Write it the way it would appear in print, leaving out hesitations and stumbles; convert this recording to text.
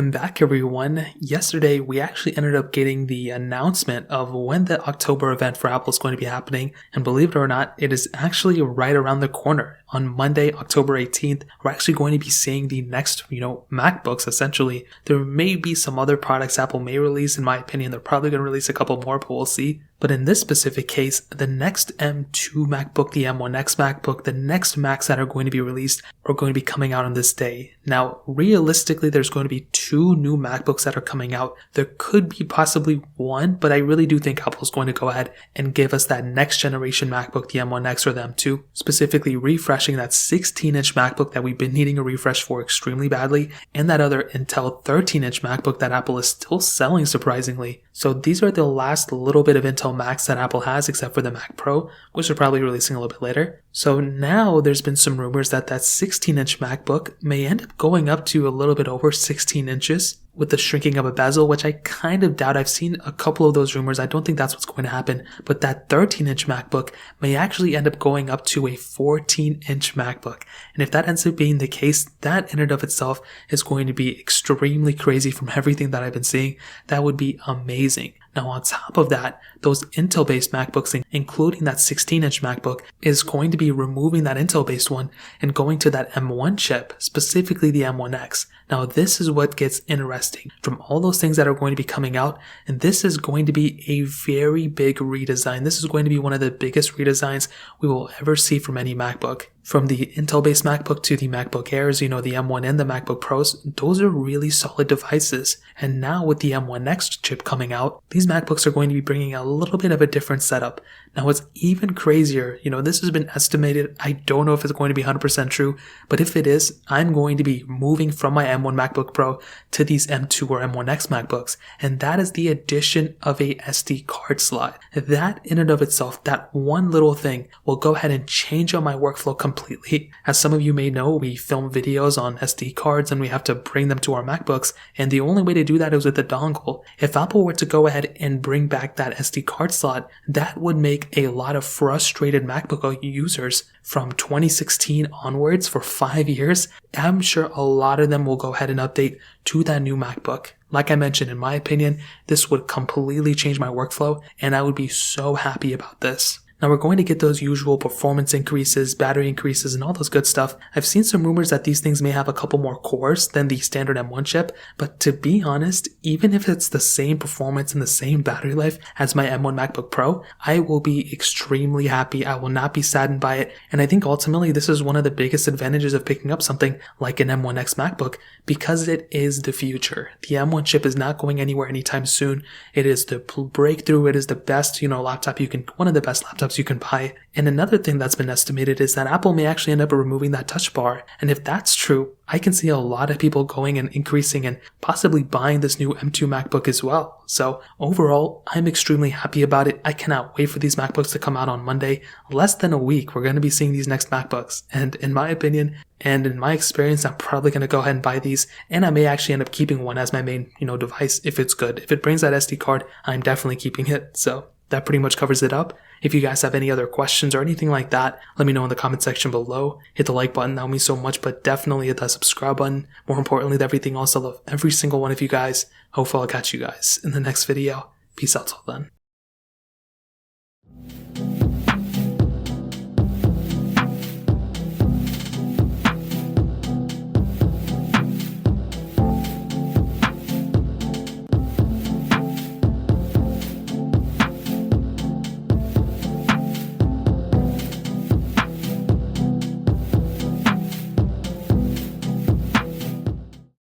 Welcome back, everyone. Yesterday, we actually ended up getting the announcement of when the October event for Apple is going to be happening. And believe it or not, it is actually right around the corner. On Monday, October 18th, we're actually going to be seeing the next, MacBooks, essentially. There may be some other products Apple may release. In my opinion, they're probably going to release a couple more, but we'll see. But in this specific case, the next M2 MacBook, the M1X MacBook, the next Macs that are going to be released are going to be coming out on this day. Now, realistically, there's going to be 2 new MacBooks that are coming out. There could be possibly one, but I really do think Apple's going to go ahead and give us that next generation MacBook, the M1X or the M2, specifically refreshing that 16-inch MacBook that we've been needing a refresh for extremely badly, and that other Intel 13-inch MacBook that Apple is still selling surprisingly. So these are the last little bit of Intel Macs that Apple has, except for the Mac Pro, which they're probably releasing a little bit later. So now there's been some rumors that that 16-inch MacBook may end up going up to a little bit over 16 inches with the shrinking of a bezel, which I kind of doubt. I've seen a couple of those rumors. I don't think that's what's going to happen. But that 13-inch MacBook may actually end up going up to a 14-inch MacBook. And if that ends up being the case, that in and of itself is going to be extremely crazy from everything that I've been seeing. That would be amazing. Now, on top of that, those Intel-based MacBooks, including that 16-inch MacBook, is going to be removing that Intel-based one and going to that M1 chip, specifically the M1X. Now, this is what gets interesting from all those things that are going to be coming out, and this is going to be a very big redesign. This is going to be one of the biggest redesigns we will ever see from any MacBook. From the Intel-based MacBook to the MacBook Airs, the M1 and the MacBook Pros, those are really solid devices. And now with the M1X chip coming out, these MacBooks are going to be bringing a little bit of a different setup. Now what's even crazier, this has been estimated. I don't know if it's going to be 100% true, but if it is, I'm going to be moving from my M1 MacBook Pro to these M2 or M1X MacBooks. And that is the addition of a SD card slot. That in and of itself, that one little thing will go ahead and change up my workflow completely. As some of you may know, we film videos on SD cards and we have to bring them to our MacBooks, and the only way to do that is with a dongle. If Apple were to go ahead and bring back that SD card slot, that would make a lot of frustrated MacBook users from 2016 onwards for 5 years. I'm sure a lot of them will go ahead and update to that new MacBook. Like I mentioned, in my opinion, this would completely change my workflow, and I would be so happy about this. Now we're going to get those usual performance increases, battery increases, and all those good stuff. I've seen some rumors that these things may have a couple more cores than the standard M1 chip, but to be honest, even if it's the same performance and the same battery life as my M1 MacBook Pro, I will be extremely happy. I will not be saddened by it. And I think ultimately this is one of the biggest advantages of picking up something like an M1X MacBook, because it is the future. The M1 chip is not going anywhere anytime soon. It is the breakthrough. It is the best, laptop one of the best laptops you can buy. And another thing that's been estimated is that Apple may actually end up removing that touch bar. And if that's true, I can see a lot of people going and increasing and possibly buying this new M2 MacBook as well. So overall, I'm extremely happy about it. I cannot wait for these MacBooks to come out on Monday. Less than a week, we're going to be seeing these next MacBooks. And in my opinion, and in my experience, I'm probably going to go ahead and buy these. And I may actually end up keeping one as my main, device if it's good. If it brings that SD card, I'm definitely keeping it. So that pretty much covers it up. If you guys have any other questions or anything like that, let me know in the comment section below. Hit the like button, that would mean so much, but definitely hit that subscribe button. More importantly than everything else, I love every single one of you guys. Hopefully I'll catch you guys in the next video. Peace out till then.